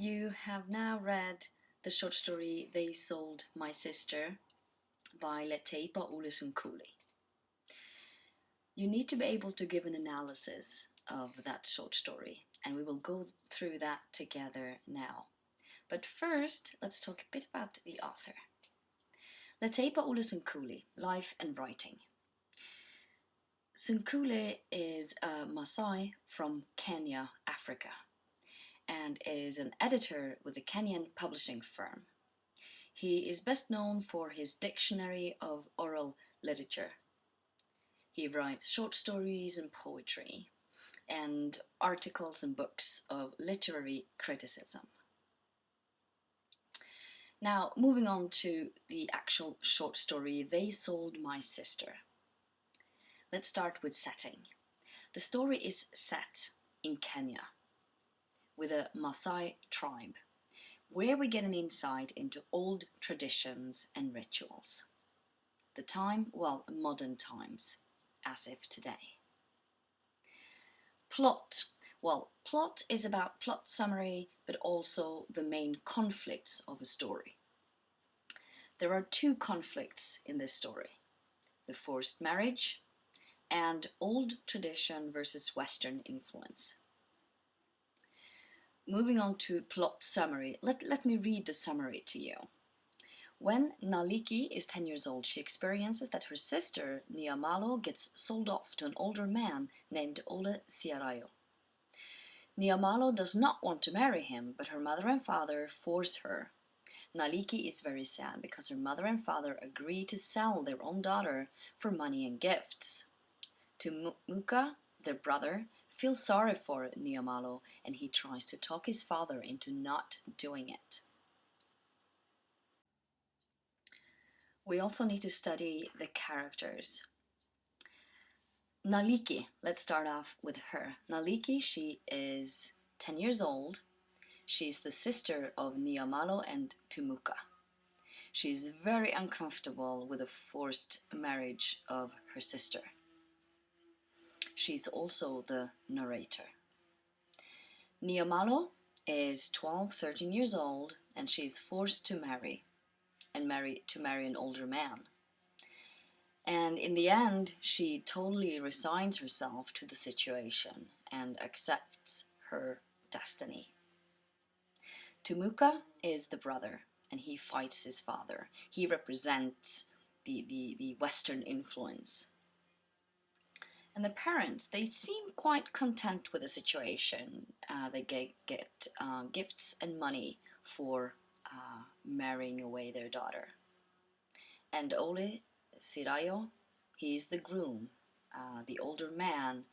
You have now read the short story They Sold My Sister by Leteipa Olesen Cooley. You need to be able to give an analysis of that short story, and we will go through that together now. But first, let's talk a bit about the author. Leteipa Olesen Cooley, Life and Writing. Sunkule is a Maasai from Kenya, Africa, and is an editor with a Kenyan publishing firm. He is best known for his Dictionary of Oral Literature. He writes short stories and poetry, and articles and books of literary criticism. Now, moving on to the actual short story, They Sold My Sister. Let's start with setting. The story is set in Kenya, with a Maasai tribe, where we get an insight into old traditions and rituals. The time, well, modern times, as if today. Plot. Well, plot is about plot summary, but also the main conflicts of a story. There are two conflicts in this story: the forced marriage and old tradition versus Western influence. Moving on to plot summary, let me read the summary to you. When Naliki is 10 years old, she experiences that her sister, Niamalo, gets sold off to an older man named Ole Siarayo. Niamalo does not want to marry him, but her mother and father force her. Naliki is very sad because her mother and father agree to sell their own daughter for money and gifts. Muka, their brother, feels sorry for Niamalo, and he tries to talk his father into not doing it. We also need to study the characters. Naliki, let's start off with her. Naliki, she is 10 years old. She's the sister of Niamalo and Tumuka. She's very uncomfortable with the forced marriage of her sister. She's also the narrator. Niamalo is 13 years old, and she's forced to marry an older man. And in the end, she totally resigns herself to the situation and accepts her destiny. Tumuka is the brother, and he fights his father. He represents the Western influence. And the parents, they seem quite content with the situation. They get gifts and money for marrying away their daughter. And Ole Sirayo, he's the groom, the older man,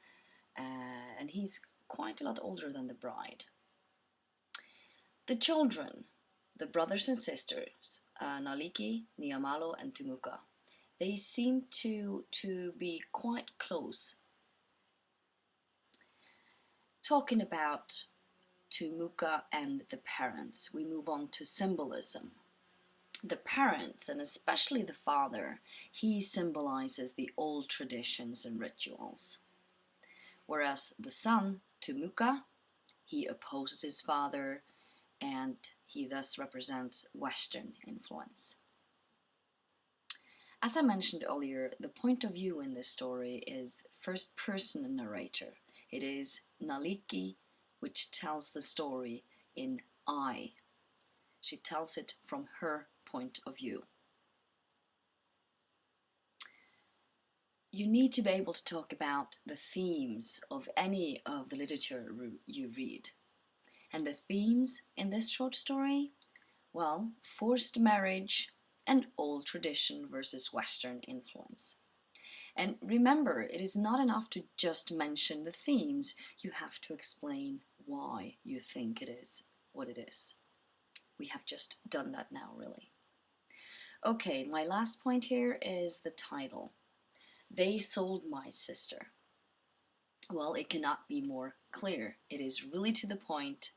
and he's quite a lot older than the bride. The children, the brothers and sisters, Naliki, Niamalo, and Tumuka, they seem to be quite close. Talking about Tumuka and the parents, we move on to symbolism. The parents, and especially the father, he symbolizes the old traditions and rituals. Whereas the son, Tumuka, he opposes his father, and he thus represents Western influence. As I mentioned earlier, the point of view in this story is first-person narrator. It is Naliki which tells the story in I. She tells it from her point of view. You need to be able to talk about the themes of any of the literature you read. And the themes in this short story? Well, forced marriage and old tradition versus Western influence. And remember, it is not enough to just mention the themes. You have to explain why you think it is what it is. We have just done that now, really. Okay, my last point here is the title. They Sold My Sister. Well, it cannot be more clear. It is really to the point,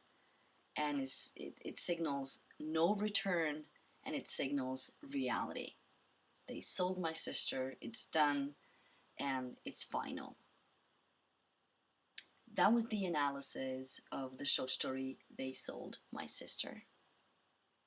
and it signals no return, and it signals reality. They sold my sister, it's done, and it's final. that was the analysis of the short story They Sold My Sister.